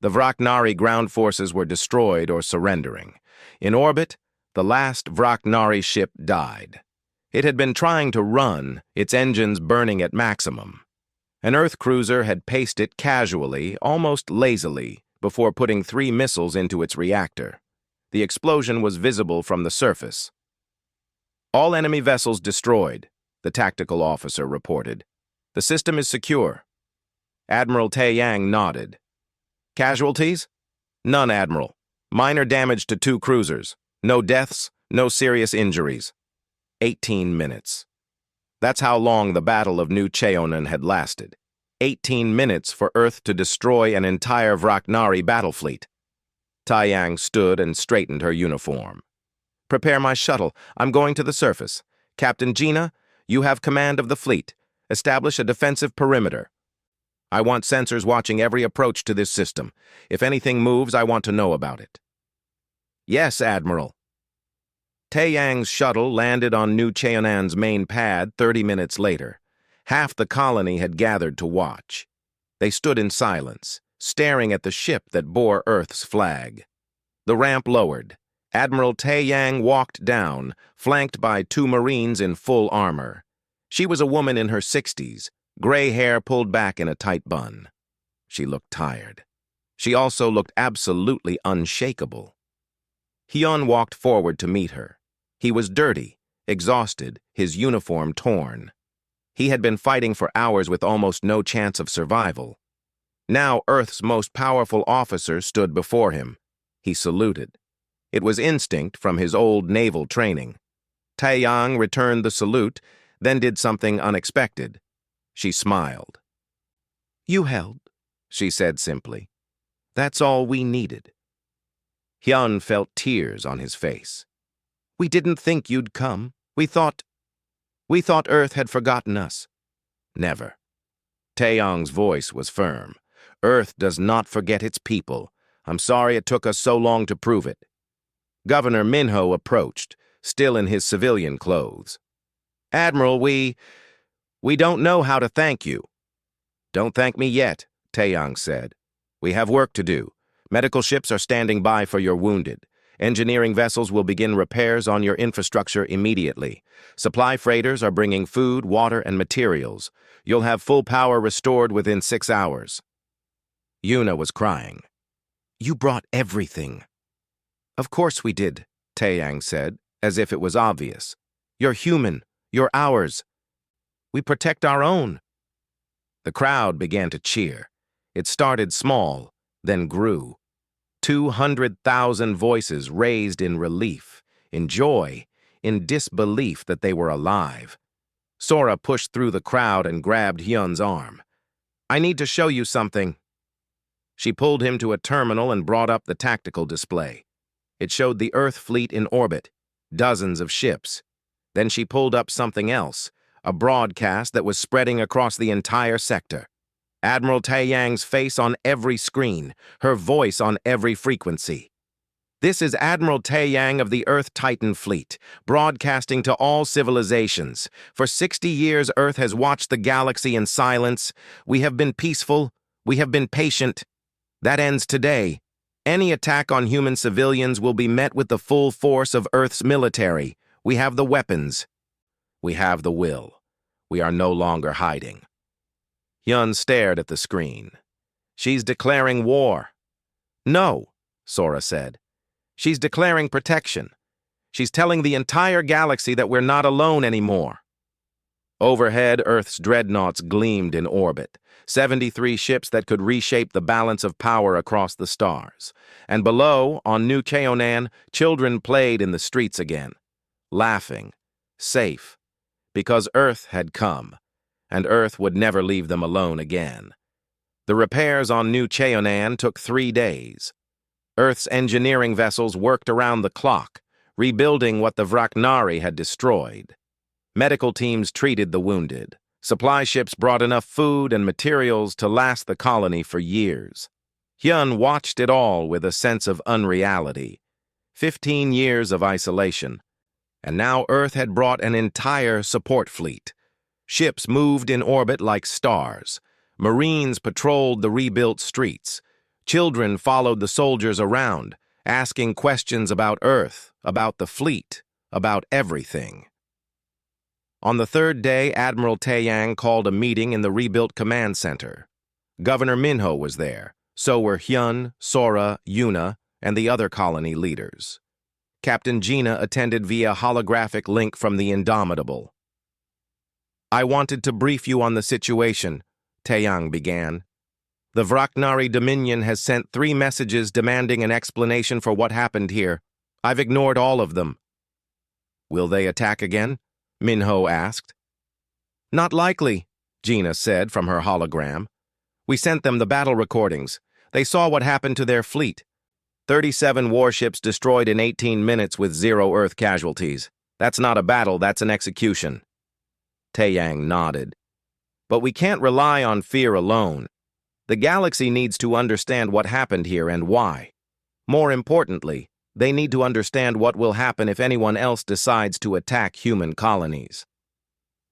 Speaker 1: the Vraknari ground forces were destroyed or surrendering. In orbit, the last Vraknari ship died. It had been trying to run, its engines burning at maximum. An Earth cruiser had paced it casually, almost lazily, before putting 3 missiles into its reactor. The explosion was visible from the surface. "All enemy vessels destroyed," the tactical officer reported. "The system is secure." Admiral Tae-Yang nodded. "Casualties?" "None, Admiral. Minor damage to 2 cruisers. No deaths, no serious injuries." 18 minutes. That's how long the Battle of New Cheonan had lasted. 18 minutes for Earth to destroy an entire Vraknari battle fleet. Tae-Yang stood and straightened her uniform. "Prepare my shuttle. I'm going to the surface. Captain Gina, you have command of the fleet. Establish a defensive perimeter. I want sensors watching every approach to this system. If anything moves, I want to know about it." "Yes, Admiral." Tae-Yang's shuttle landed on New Cheonan's main pad 30 minutes later. Half the colony had gathered to watch. They stood in silence, staring at the ship that bore Earth's flag. The ramp lowered. Admiral Tae-Yang walked down, flanked by 2 Marines in full armor. She was a woman in her 60s, gray hair pulled back in a tight bun. She looked tired. She also looked absolutely unshakable. Hyun walked forward to meet her. He was dirty, exhausted, his uniform torn. He had been fighting for hours with almost no chance of survival. Now Earth's most powerful officer stood before him. He saluted. It was instinct from his old naval training. Tae-Yang returned the salute, then did something unexpected. She smiled. "You held," she said simply. "That's all we needed." Hyun felt tears on his face. "We didn't think you'd come. We thought Earth had forgotten us." "Never." Tae-Yang's voice was firm. "Earth does not forget its people. I'm sorry it took us so long to prove it." Governor Minho approached, still in his civilian clothes. "Admiral, we don't know how to thank you." "Don't thank me yet," Tae-Yang said. "We have work to do. Medical ships are standing by for your wounded. Engineering vessels will begin repairs on your infrastructure immediately. Supply freighters are bringing food, water, and materials. You'll have full power restored within 6 hours." Yuna was crying. "You brought everything." "Of course we did," Tae-Yang said, as if it was obvious. "You're human. You're ours. We protect our own." The crowd began to cheer. It started small, then grew. 200,000 voices raised in relief, in joy, in disbelief that they were alive. Sora pushed through the crowd and grabbed Hyun's arm. "I need to show you something." She pulled him to a terminal and brought up the tactical display. It showed the Earth fleet in orbit, dozens of ships. Then she pulled up something else, a broadcast that was spreading across the entire sector. Admiral Tae-Yang's face on every screen, her voice on every frequency. "This is Admiral Tae-Yang of the Earth Titan Fleet, broadcasting to all civilizations. For 60 years, Earth has watched the galaxy in silence. We have been peaceful. We have been patient. That ends today. Any attack on human civilians will be met with the full force of Earth's military. We have the weapons. We have the will. We are no longer hiding." Hyun stared at the screen. "She's declaring war." "No," Sora said. "She's declaring protection. She's telling the entire galaxy that we're not alone anymore." Overhead, Earth's dreadnoughts gleamed in orbit, 73 ships that could reshape the balance of power across the stars. And below, on New Cheonan, children played in the streets again, laughing, safe, because Earth had come, and Earth would never leave them alone again. The repairs on New Cheonan took 3 days. Earth's engineering vessels worked around the clock, rebuilding what the Vraknari had destroyed. Medical teams treated the wounded. Supply ships brought enough food and materials to last the colony for years. Hyun watched it all with a sense of unreality. 15 years of isolation. And now Earth had brought an entire support fleet. Ships moved in orbit like stars. Marines patrolled the rebuilt streets. Children followed the soldiers around, asking questions about Earth, about the fleet, about everything. On the 3rd day, Admiral Taeyang called a meeting in the rebuilt command center. Governor Minho was there. So were Hyun, Sora, Yuna, and the other colony leaders. Captain Gina attended via holographic link from the Indomitable. "I wanted to brief you on the situation," Taeyang began. "The Vraknari Dominion has sent 3 messages demanding an explanation for what happened here. I've ignored all of them." "Will they attack again?" Minho asked. "Not likely," Gina said from her hologram. "We sent them the battle recordings. They saw what happened to their fleet. 37 warships destroyed in 18 minutes with 0 Earth casualties. That's not a battle, that's an execution." Taeyang nodded. "But we can't rely on fear alone. The galaxy needs to understand what happened here and why. More importantly, they need to understand what will happen if anyone else decides to attack human colonies."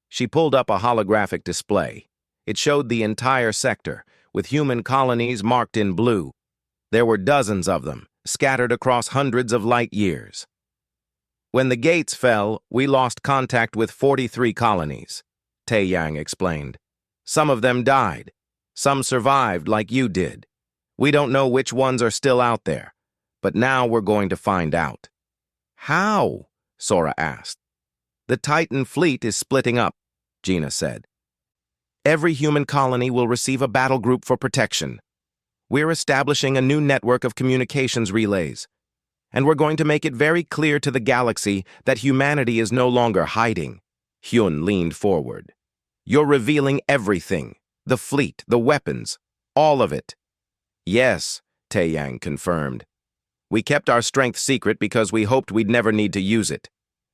Speaker 1: She pulled up a holographic display. It showed the entire sector, with human colonies marked in blue. There were dozens of them, scattered across hundreds of light years. "When the gates fell, we lost contact with 43 colonies," Taeyang explained. "Some of them died. Some survived like you did. We don't know which ones are still out there, but now we're going to find out." "How?" Sora asked. "The Titan fleet is splitting up," Gina said. "Every human colony will receive a battle group for protection. We're establishing a new network of communications relays, and we're going to make it very clear to the galaxy that humanity is no longer hiding." Hyun leaned forward. "You're revealing everything, the fleet, the weapons, all of it." "Yes," Taeyang confirmed. "We kept our strength secret because we hoped we'd never need to use it.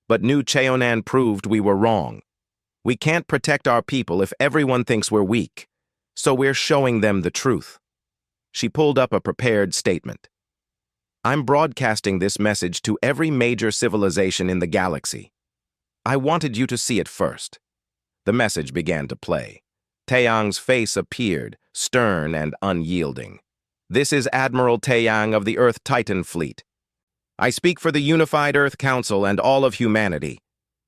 Speaker 1: But New Cheonan proved we were wrong. We can't protect our people if everyone thinks we're weak, so we're showing them the truth." She pulled up a prepared statement. "I'm broadcasting this message to every major civilization in the galaxy. I wanted you to see it first." The message began to play. Taeyang's face appeared, stern and unyielding. "This is Admiral Taeyang of the Earth Titan Fleet. I speak for the Unified Earth Council and all of humanity.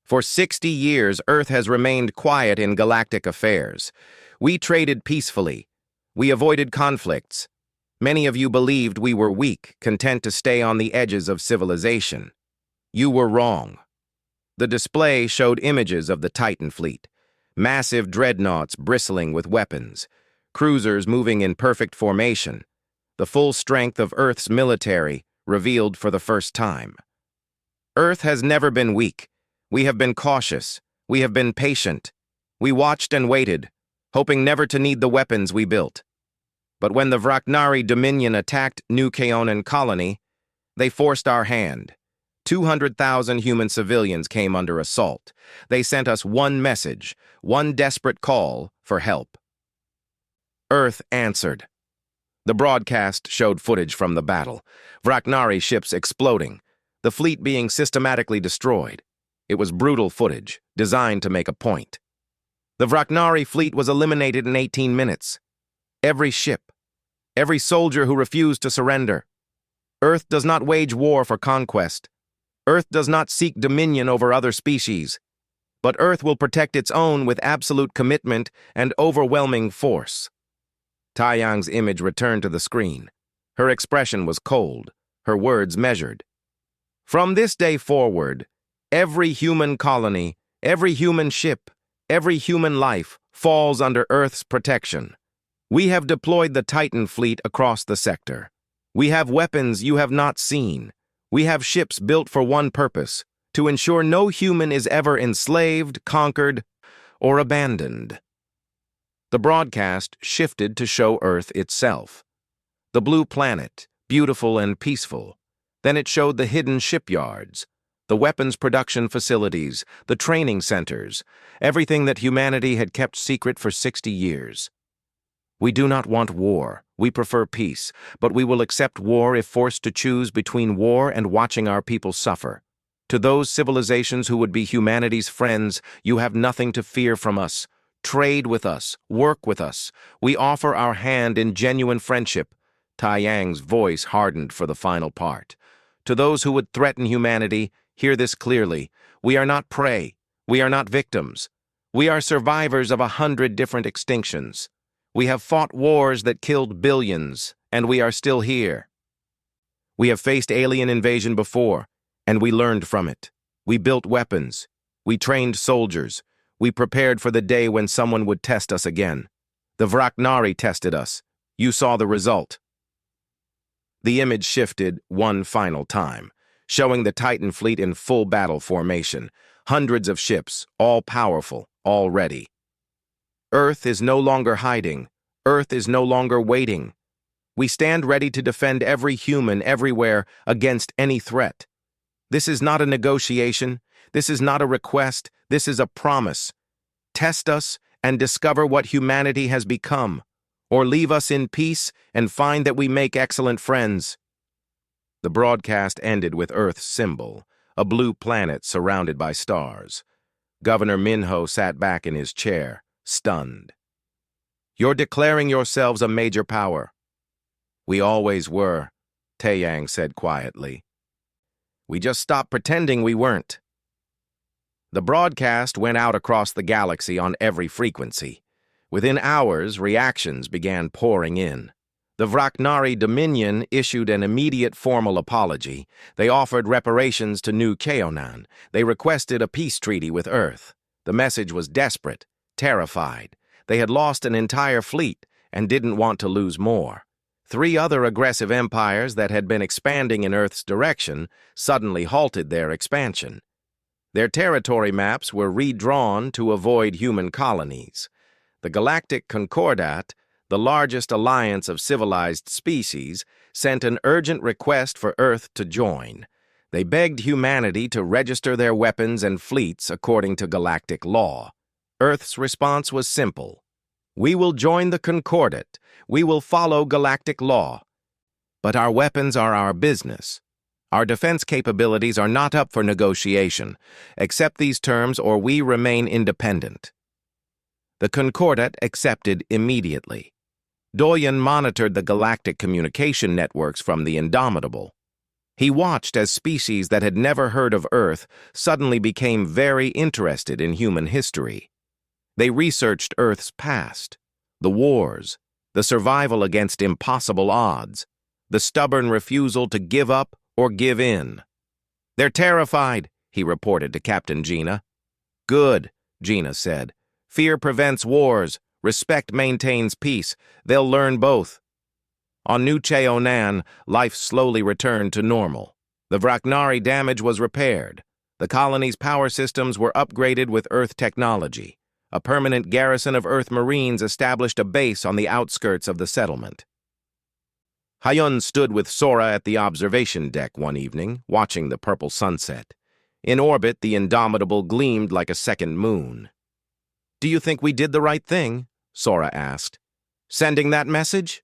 Speaker 1: For 60 years, Earth has remained quiet in galactic affairs. We traded peacefully. We avoided conflicts. Many of you believed we were weak, content to stay on the edges of civilization. You were wrong." The display showed images of the Titan fleet. Massive dreadnoughts bristling with weapons. Cruisers moving in perfect formation. The full strength of Earth's military revealed for the first time. "Earth has never been weak. We have been cautious. We have been patient. We watched and waited, hoping never to need the weapons we built. But when the Vraknari Dominion attacked New Cheonan Colony, they forced our hand. 200,000 human civilians came under assault. They sent us one message, one desperate call for help. Earth answered. The broadcast showed footage from the battle. Vraknari ships exploding, the fleet being systematically destroyed. It was brutal footage, designed to make a point. The Vraknari fleet was eliminated in 18 minutes. Every ship, every soldier who refused to surrender. Earth does not wage war for conquest. Earth does not seek dominion over other species. But Earth will protect its own with absolute commitment and overwhelming force. Taeyang's image returned to the screen. Her expression was cold, her words measured. From this day forward, every human colony, every human ship, every human life falls under Earth's protection. We have deployed the Titan fleet across the sector. We have weapons you have not seen. We have ships built for one purpose, to ensure no human is ever enslaved, conquered, or abandoned. The broadcast shifted to show Earth itself. The blue planet, beautiful and peaceful. Then it showed the hidden shipyards, the weapons production facilities, the training centers, everything that humanity had kept secret for 60 years. We do not want war. We prefer peace, but we will accept war if forced to choose between war and watching our people suffer. To those civilizations who would be humanity's friends, you have nothing to fear from us. Trade with us. Work with us. We offer our hand in genuine friendship. Tai Yang's voice hardened for the final part. To those who would threaten humanity, hear this clearly. We are not prey. We are not victims. We are survivors of 100 different extinctions. We have fought wars that killed billions, and we are still here. We have faced alien invasion before, and we learned from it. We built weapons. We trained soldiers. We prepared for the day when someone would test us again. The Vraknari tested us. You saw the result. The image shifted one final time, showing the Titan fleet in full battle formation. Hundreds of ships, all powerful, all ready. Earth is no longer hiding. Earth is no longer waiting. We stand ready to defend every human everywhere against any threat. This is not a negotiation. This is not a request. This is a promise. Test us and discover what humanity has become, or leave us in peace and find that we make excellent friends. The broadcast ended with Earth's symbol, a blue planet surrounded by stars. Governor Minho sat back in his chair, stunned. You're declaring yourselves a major power. We always were, Taeyang said quietly. We just stopped pretending we weren't. The broadcast went out across the galaxy on every frequency. Within hours, reactions began pouring in. The Vraknari Dominion issued an immediate formal apology. They offered reparations to New Cheonan. They requested a peace treaty with Earth. The message was desperate, terrified. They had lost an entire fleet and didn't want to lose more. 3 other aggressive empires that had been expanding in Earth's direction suddenly halted their expansion. Their territory maps were redrawn to avoid human colonies. The Galactic Concordat, the largest alliance of civilized species, sent an urgent request for Earth to join. They begged humanity to register their weapons and fleets according to galactic law. Earth's response was simple. We will join the Concordat. We will follow galactic law. But our weapons are our business. Our defense capabilities are not up for negotiation. Accept these terms or we remain independent. The Concordat accepted immediately. Doyen monitored the galactic communication networks from the Indomitable. He watched as species that had never heard of Earth suddenly became very interested in human history. They researched Earth's past, the wars, the survival against impossible odds, the stubborn refusal to give up or give in. They're terrified, he reported to Captain Gina. Good, Gina said. Fear prevents wars. Respect maintains peace. They'll learn both. On New Cheonan, life slowly returned to normal. The Vraknari damage was repaired. The colony's power systems were upgraded with Earth technology. A permanent garrison of Earth Marines established a base on the outskirts of the settlement. Hyun stood with Sora at the observation deck one evening, watching the purple sunset. In orbit, the Indomitable gleamed like a second moon. Do you think we did the right thing? Sora asked. Sending that message?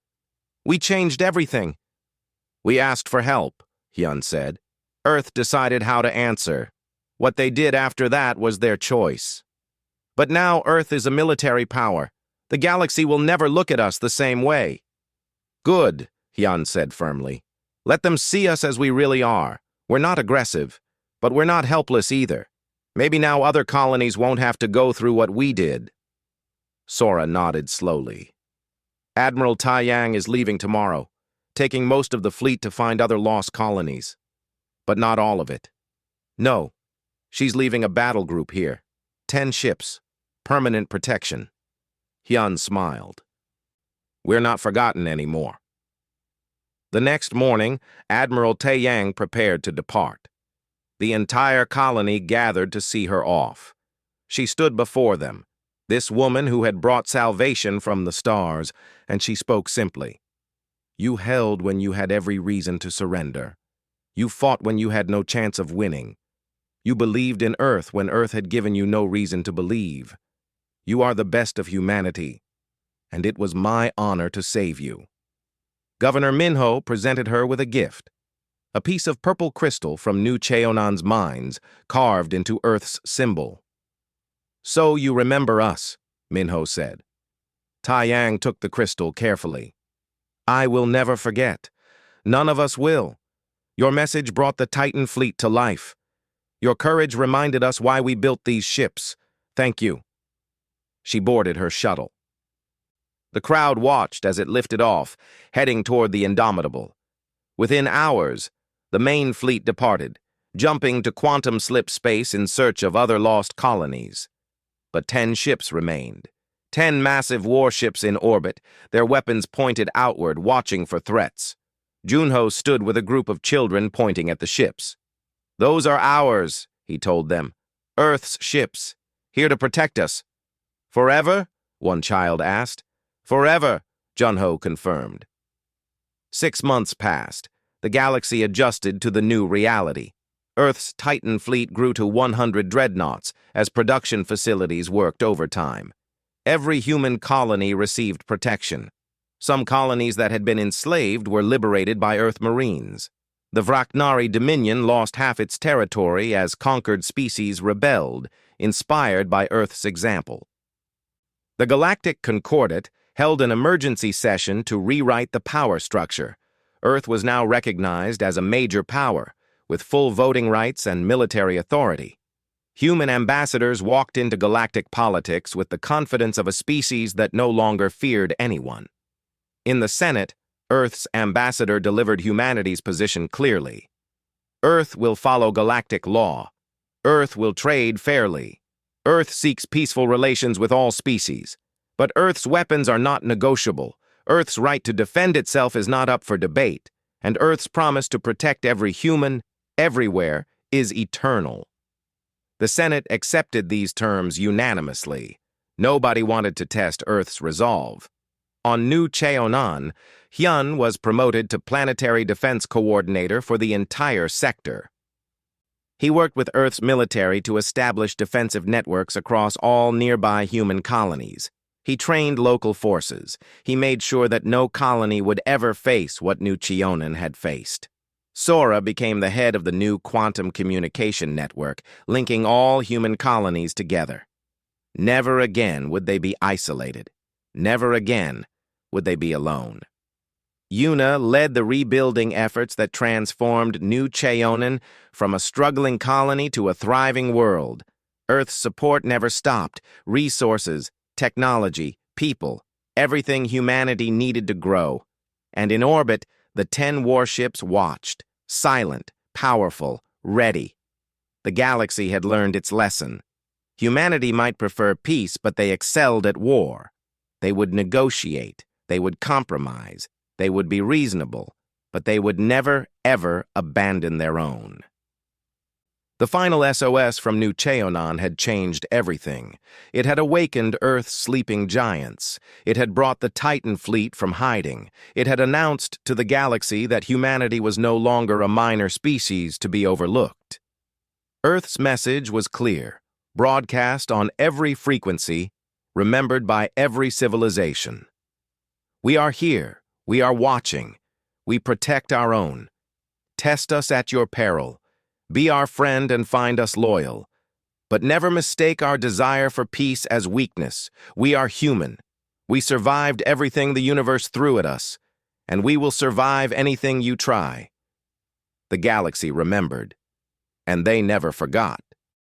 Speaker 1: We changed everything. We asked for help, Hyun said. Earth decided how to answer. What they did after that was their choice. But now Earth is a military power. The galaxy will never look at us the same way. Good, Hyun said firmly. Let them see us as we really are. We're not aggressive, but we're not helpless either. Maybe now other colonies won't have to go through what we did. Sora nodded slowly. Admiral Taeyang is leaving tomorrow, taking most of the fleet to find other lost colonies. But not all of it. No, she's leaving a battle group here. 10 ships. permanent protection. Hyun smiled. We're not forgotten anymore. The next morning, Admiral Taeyang prepared to depart. The entire colony gathered to see her off. She stood before them, this woman who had brought salvation from the stars, and she spoke simply. You held when you had every reason to surrender. You fought when you had no chance of winning. You believed in Earth when Earth had given you no reason to believe. You are the best of humanity, and it was my honor to save you. Governor Minho presented her with a gift, a piece of purple crystal from New Cheonan's mines, carved into Earth's symbol. So you remember us, Minho said. Taeyang took the crystal carefully. I will never forget. None of us will. Your message brought the Titan fleet to life. Your courage reminded us why we built these ships. Thank you. She boarded her shuttle. The crowd watched as it lifted off, heading toward the Indomitable. Within hours, the main fleet departed, jumping to quantum slip space in search of other lost colonies. But 10 ships remained. 10 massive warships in orbit, their weapons pointed outward, watching for threats. Junho stood with a group of children pointing at the ships. Those are ours, he told them. Earth's ships, here to protect us. Forever? One child asked. Forever, Junho confirmed. 6 months passed. The galaxy adjusted to the new reality. Earth's Titan fleet grew to 100 dreadnoughts as production facilities worked overtime. Every human colony received protection. Some colonies that had been enslaved were liberated by Earth Marines. The Vraknari Dominion lost half its territory as conquered species rebelled, inspired by Earth's example. The Galactic Concordat held an emergency session to rewrite the power structure. Earth was now recognized as a major power, with full voting rights and military authority. Human ambassadors walked into galactic politics with the confidence of a species that no longer feared anyone. In the Senate, Earth's ambassador delivered humanity's position clearly. Earth will follow galactic law. Earth will trade fairly. Earth seeks peaceful relations with all species. But Earth's weapons are not negotiable. Earth's right to defend itself is not up for debate. And Earth's promise to protect every human, everywhere, is eternal. The Senate accepted these terms unanimously. Nobody wanted to test Earth's resolve. On New Cheonan, Hyun was promoted to Planetary Defense Coordinator for the entire sector. He worked with Earth's military to establish defensive networks across all nearby human colonies. He trained local forces. He made sure that no colony would ever face what New Cheonan had faced. Sora became the head of the new quantum communication network, linking all human colonies together. Never again would they be isolated. Never again would they be alone. Yuna led the rebuilding efforts that transformed New Cheonan from a struggling colony to a thriving world. Earth's support never stopped. Resources, technology, people, everything humanity needed to grow. And in orbit, the 10 warships watched, silent, powerful, ready. The galaxy had learned its lesson. Humanity might prefer peace, but they excelled at war. They would negotiate, they would compromise, they would be reasonable, but they would never, ever abandon their own. The final SOS from New Cheonan had changed everything. It had awakened Earth's sleeping giants. It had brought the Titan fleet from hiding. It had announced to the galaxy that humanity was no longer a minor species to be overlooked. Earth's message was clear, broadcast on every frequency, remembered by every civilization. We are here. We are watching. We protect our own. Test us at your peril. Be our friend and find us loyal. But never mistake our desire for peace as weakness. We are human. We survived everything the universe threw at us, and we will survive anything you try. The galaxy remembered, and they never forgot.